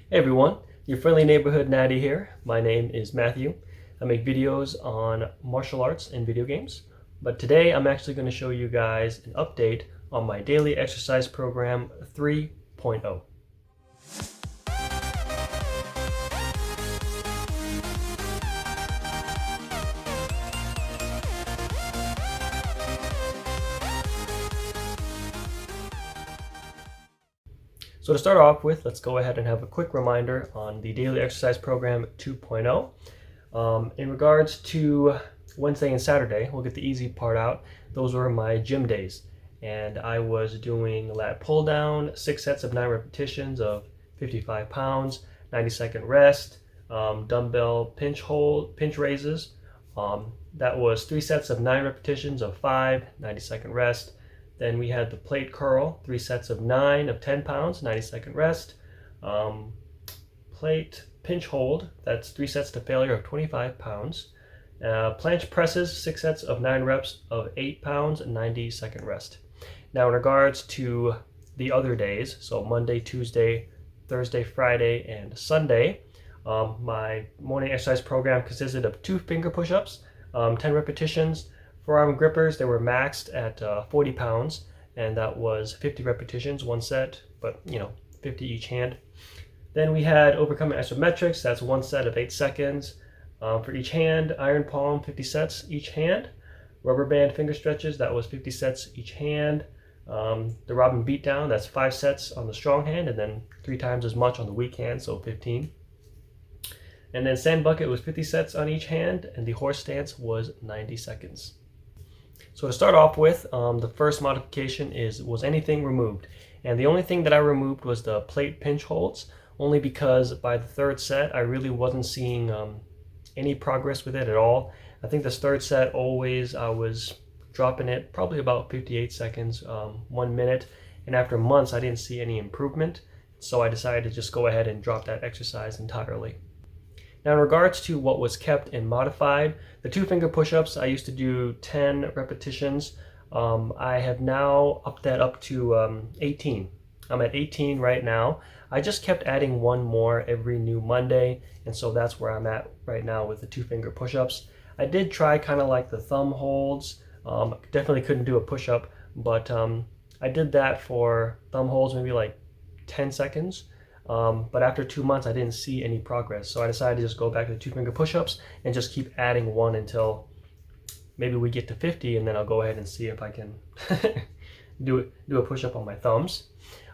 Hey everyone, your friendly neighborhood natty here. My name is Matthew. I make videos on martial arts and video games, but today I'm actually going to show you guys an update on my daily exercise program 3.0. So to start off with, let's go ahead and have a quick reminder on the daily exercise program 2.0. In regards to Wednesday and Saturday, we'll get the easy part out. Those were my gym days, and I was doing lat pull down, 6 sets of 9 repetitions of 55 pounds, 90-second rest, dumbbell pinch raises. That was 3 sets of 9 repetitions of 5, 90-second rest. Then we had the plate curl, 3 sets of 9 of 10 pounds, 90-second rest. Plate pinch hold, that's 3 sets to failure of 25 pounds. Planche presses, 6 sets of 9 reps of 8 pounds, 90-second rest. Now in regards to the other days, so Monday, Tuesday, Thursday, Friday, and Sunday, my morning exercise program consisted of 2 finger push-ups, 10 repetitions. Forearm grippers, they were maxed at 40 pounds, and that was 50 repetitions, 1 set, but 50 each hand. Then we had overcoming isometrics, that's 1 set of 8 seconds for each hand. Iron palm, 50 sets each hand. Rubber band finger stretches, that was 50 sets each hand. The Robin beatdown, that's 5 sets on the strong hand, and then 3 times as much on the weak hand, so 15. And then sand bucket was 50 sets on each hand, and the horse stance was 90 seconds. So to start off with, the first modification was anything removed. And the only thing that I removed was the plate pinch holds, only because by the 3rd set, I really wasn't seeing any progress with it at all. I think this 3rd set I was dropping it probably about 58 seconds, 1 minute. And after months, I didn't see any improvement. So I decided to just go ahead and drop that exercise entirely. Now in regards to what was kept and modified, the 2 finger push-ups, I used to do 10 repetitions. I have now upped that up to 18. I'm at 18 right now. I just kept adding 1 more every new Monday, and so that's where I'm at right now with the 2 finger push-ups. I did try kind of like the thumb holds. Definitely couldn't do a push-up, but I did that for thumb holds maybe like 10 seconds. But after 2 months, I didn't see any progress. So I decided to just go back to the 2 finger push-ups and just keep adding 1 until maybe we get to 50, and then I'll go ahead and see if I can do a push-up on my thumbs.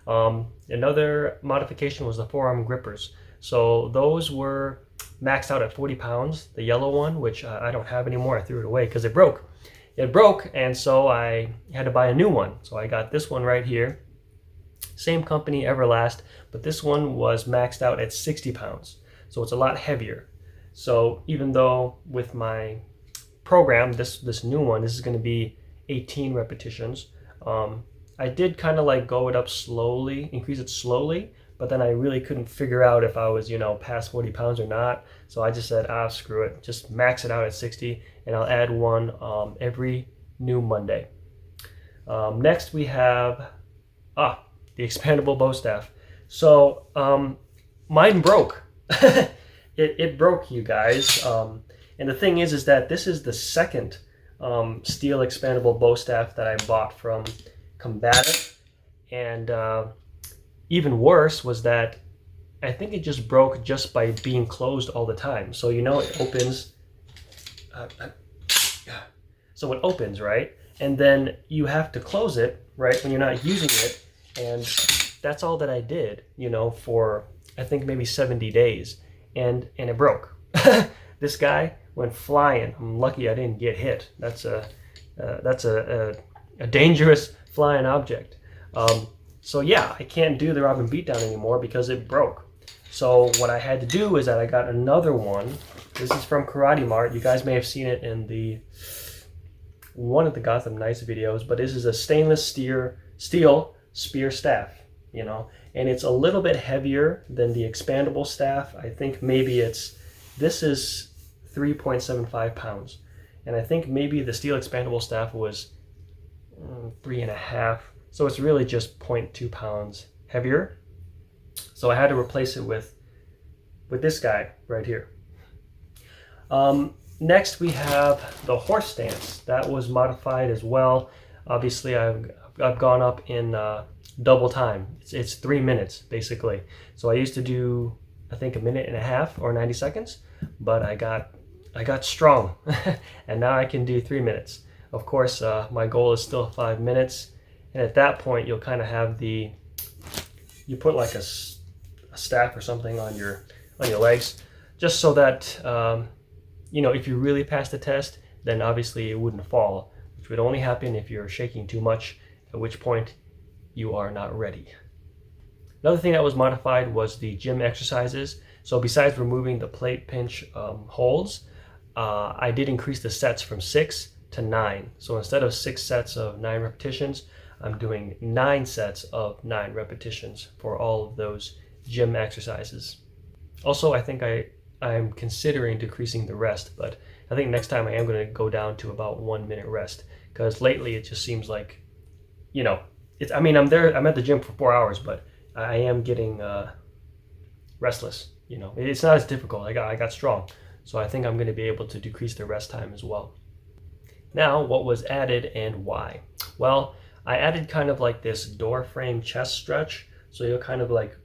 Another modification was the forearm grippers. So those were maxed out at 40 pounds. The yellow one, which I don't have anymore, I threw it away because it broke. It broke, and so I had to buy a new one. So I got this one right here. Same company, Everlast, but this one was maxed out at 60 pounds. So it's a lot heavier. So even though with my program, this new one, this is going to be 18 repetitions, I did kind of like go it up slowly, increase it slowly, but then I really couldn't figure out if I was, past 40 pounds or not. So I just said, screw it, just max it out at 60, and I'll add 1 every new Monday. Next we have, the expandable bow staff. So mine broke. it broke, you guys. And the thing is that this is the 2nd steel expandable bow staff that I bought from Combative. And even worse was that I think it just broke just by being closed all the time. So it opens. So it opens, right? And then you have to close it, right, when you're not using it. And that's all that I did, for I think maybe 70 days, and it broke. This guy went flying. I'm lucky I didn't get hit. That's a dangerous flying object. So yeah, I can't do the Robin beatdown anymore because it broke. So what I had to do is that I got another one. This is from Karate Mart. You guys may have seen it in one of the Gotham Knights videos, but this is a stainless steel spear staff, and it's a little bit heavier than the expandable staff. I think maybe this is 3.75 pounds, and I think maybe the steel expandable staff was 3.5, so it's really just 0.2 pounds heavier. So I had to replace it with with this guy right here. Next we have the horse stance. That was modified as well. Obviously I've gone up in double time. It's 3 minutes basically. So I used to do, I think, 1.5 minutes or 90 seconds, but I got strong and now I can do 3 minutes. Of course, my goal is still 5 minutes, and at that point you'll kind of have you put like a staff or something on your legs, just so that if you really pass the test, then obviously it wouldn't fall, which would only happen if you're shaking too much, at which point you are not ready. Another thing that was modified was the gym exercises. So besides removing the plate pinch holds, I did increase the sets from 6 to 9. So instead of 6 sets of 9 repetitions, I'm doing 9 sets of 9 repetitions for all of those gym exercises. Also, I think I'm considering decreasing the rest, but I think next time I am going to go down to about 1 minute rest, because lately it just seems like, I'm at the gym for 4 hours, but I am getting restless. It's not as difficult. I got strong, so I think I'm going to be able to decrease the rest time as well. Now, what was added and why? Well, I added kind of like this door frame chest stretch. So you'll kind of like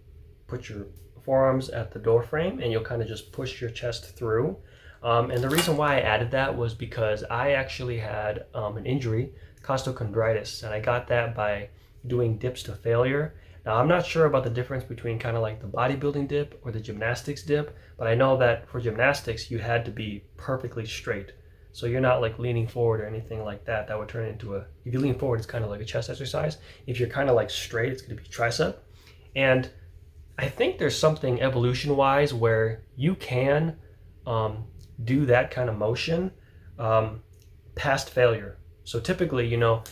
put your forearms at the door frame and you'll kind of just push your chest through. And the reason why I added that was because I actually had an injury, costochondritis, and I got that by doing dips to failure. Now, I'm not sure about the difference between kind of like the bodybuilding dip or the gymnastics dip, but I know that for gymnastics, you had to be perfectly straight. So you're not like leaning forward or anything like that. That would turn into if you lean forward, it's kind of like a chest exercise. If you're kind of like straight, it's going to be tricep. And I think there's something evolution-wise where you can do that kind of motion past failure. So typically, your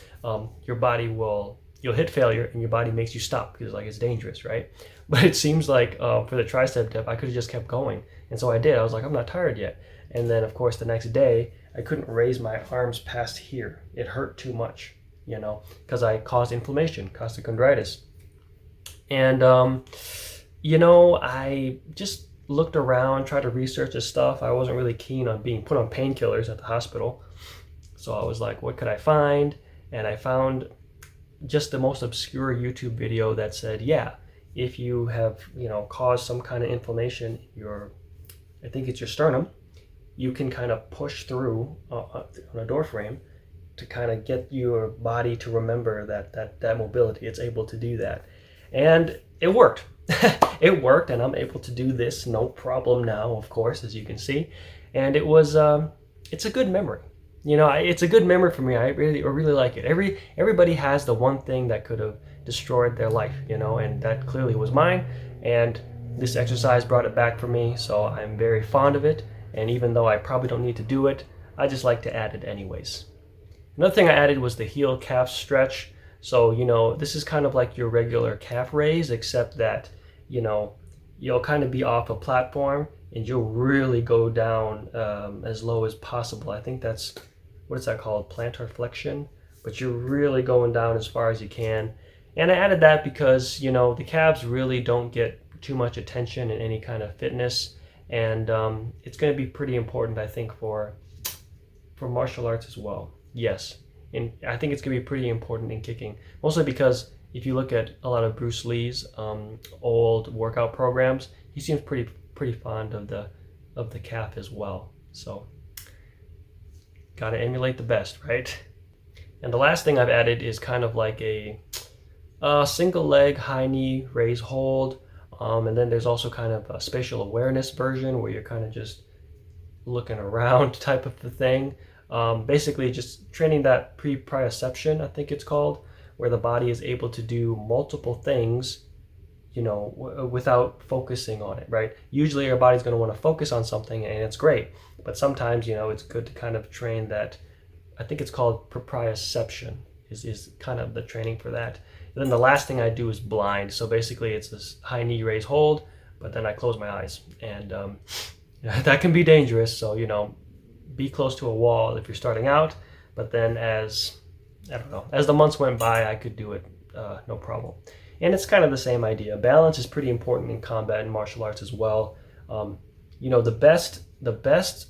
body you'll hit failure and your body makes you stop because it's dangerous, right? But it seems like for the tricep dip, I could have just kept going. And so I did. I was like, I'm not tired yet. And then, of course, the next day, I couldn't raise my arms past here. It hurt too much, because I caused inflammation, costochondritis. And, I just looked around, tried to research this stuff. I wasn't really keen on being put on painkillers at the hospital. So I was like, what could I find? And I found just the most obscure YouTube video that said, yeah, if you have, caused some kind of inflammation in I think it's your sternum, you can kind of push through on a door frame to kind of get your body to remember that mobility. It's able to do that. And it worked. It worked, and I'm able to do this no problem now, of course, as you can see. And it was, it's a good memory. It's a good memory for me. I really like it. Everybody has the one thing that could have destroyed their life, and that clearly was mine. And this exercise brought it back for me, so I'm very fond of it. And even though I probably don't need to do it, I just like to add it anyways. Another thing I added was the heel calf stretch. So, this is kind of like your regular calf raise, except that, you'll kind of be off a platform and you'll really go down as low as possible. I think that's, what is that called? Plantar flexion. But you're really going down as far as you can. And I added that because, the calves really don't get too much attention in any kind of fitness. And it's going to be pretty important, I think, for martial arts as well. Yes, and I think it's going to be pretty important in kicking, mostly because if you look at a lot of Bruce Lee's old workout programs, he seems pretty fond of the calf as well. So, gotta emulate the best, right? And the last thing I've added is kind of like a single leg high knee raise hold. And then there's also kind of a spatial awareness version where you're kind of just looking around type of the thing. Basically just training that proprioception, I think it's called, where the body is able to do multiple things, without focusing on it, right? Usually our body's going to want to focus on something and it's great, but sometimes, it's good to kind of train that. I think it's called proprioception is kind of the training for that. And then the last thing I do is blind. So basically it's this high knee raise hold, but then I close my eyes, and that can be dangerous. So, be close to a wall if you're starting out, but then as the months went by, I could do it no problem. And it's kind of the same idea. Balance is pretty important in combat and martial arts as well. The best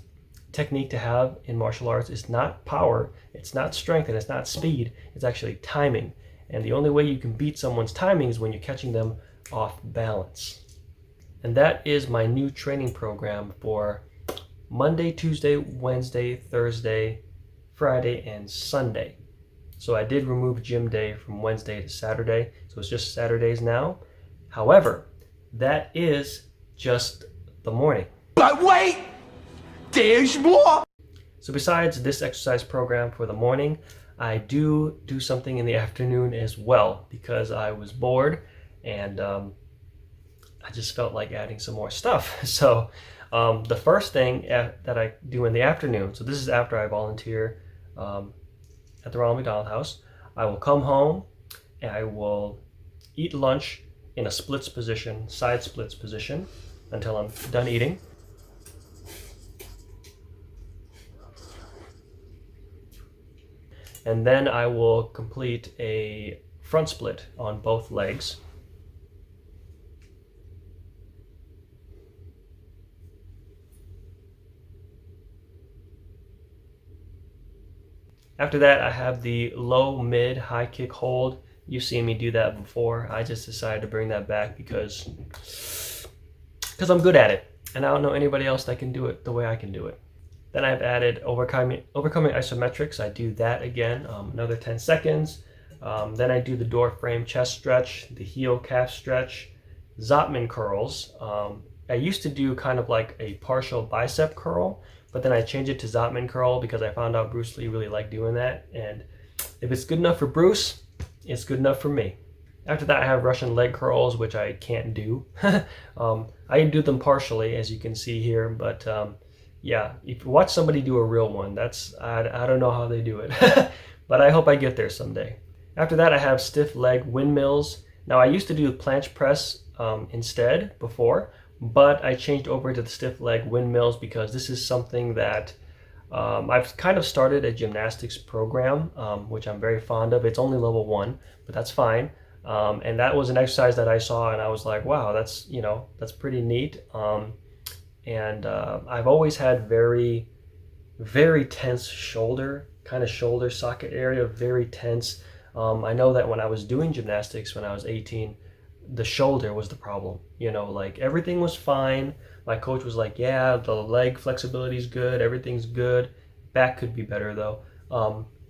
technique to have in martial arts is not power, it's not strength, and it's not speed. It's actually timing. And the only way you can beat someone's timing is when you're catching them off balance. And that is my new training program for Monday, Tuesday, Wednesday, Thursday, Friday, and Sunday. So I did remove gym day from Wednesday to Saturday, so it's just Saturdays now. However, that is just the morning. But wait, there's more. So besides this exercise program for the morning, I do something in the afternoon as well because I was bored and I just felt like adding some more stuff. So the first thing that I do in the afternoon, so this is after I volunteer at the Ronald McDonald House, I will come home and I will eat lunch in a splits position, side splits position, until I'm done eating. And then I will complete a front split on both legs. After that, I have the low, mid, high kick hold. You've seen me do that before. I just decided to bring that back because I'm good at it. And I don't know anybody else that can do it the way I can do it. Then I've added overcoming isometrics. I do that again, another 10 seconds. Then I do the door frame chest stretch, the heel calf stretch, Zotman curls. I used to do kind of like a partial bicep curl, but then I changed it to Zotman curl because I found out Bruce Lee really liked doing that. And if it's good enough for Bruce, it's good enough for me. After that, I have Russian leg curls, which I can't do. I can do them partially, as you can see here, but yeah, if you watch somebody do a real one, I don't know how they do it, but I hope I get there someday. After that, I have stiff leg windmills. Now, I used to do the planche press instead before, but I changed over to the stiff leg windmills because this is something that I've kind of started a gymnastics program, which I'm very fond of. It's only level 1, but that's fine. And that was an exercise that I saw and I was like, wow, that's pretty neat. And I've always had very, very tense shoulder socket area, very tense. I know that when I was doing gymnastics when I was 18, the shoulder was the problem. Like everything was fine. My coach was like, yeah, the leg flexibility is good, everything's good. Back could be better though.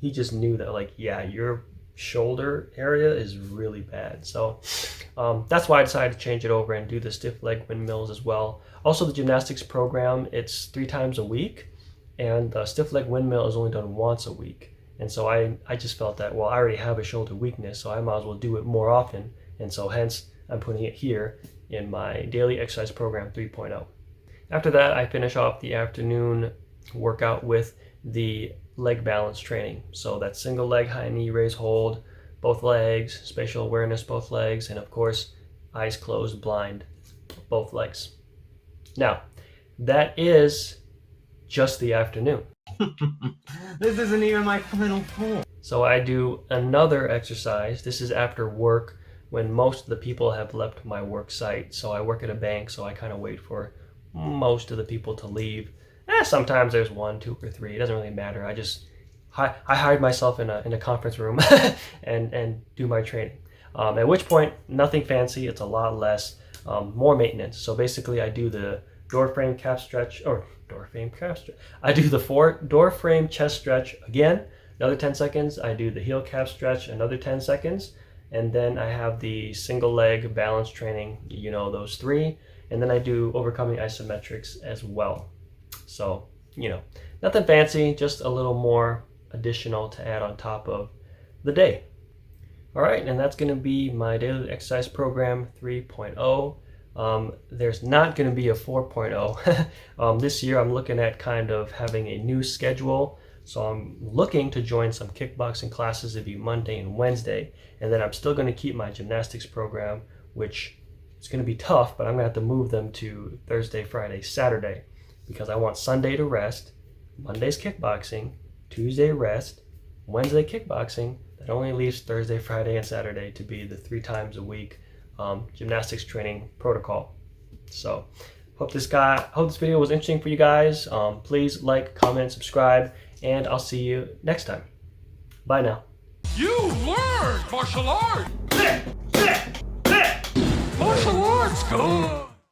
He just knew that, like, yeah, your shoulder area is really bad. So that's why I decided to change it over and do the stiff leg windmills as well. Also, the gymnastics program, it's 3 times a week, and the stiff leg windmill is only done once a week. And so I just felt that, well, I already have a shoulder weakness, so I might as well do it more often. And so hence, I'm putting it here in my daily exercise program 3.0. After that, I finish off the afternoon workout with the leg balance training. So that's single leg, high knee, raise, hold, both legs, spatial awareness, both legs, and of course, eyes closed, blind, both legs. Now, that is just the afternoon. This isn't even my final pull. So I do another exercise. This is after work when most of the people have left my work site. So I work at a bank, so I kind of wait for most of the people to leave. Sometimes there's 1, 2, or 3. It doesn't really matter. I hide myself in a conference room and do my training. At which point, nothing fancy. It's a lot less, more maintenance. So basically, I do the door frame calf stretch, I do the door frame chest stretch again, another 10 seconds. I do the heel calf stretch, another 10 seconds. And then I have the single leg balance training, those 3. And then I do overcoming isometrics as well. So, nothing fancy, just a little more additional to add on top of the day. All right, and that's going to be my daily exercise program 3.0. There's not going to be a 4.0. This year I'm looking at kind of having a new schedule. So I'm looking to join some kickboxing classes to be Monday and Wednesday. And then I'm still going to keep my gymnastics program, which is going to be tough, but I'm going to have to move them to Thursday, Friday, Saturday, because I want Sunday to rest, Monday's kickboxing, Tuesday rest, Wednesday kickboxing. That only leaves Thursday, Friday, and Saturday to be the 3 times a week gymnastics training protocol. So Hope this video was interesting for you guys. Please like, comment, subscribe, and I'll see you next time. Bye now. You learned martial arts! Martial arts, good!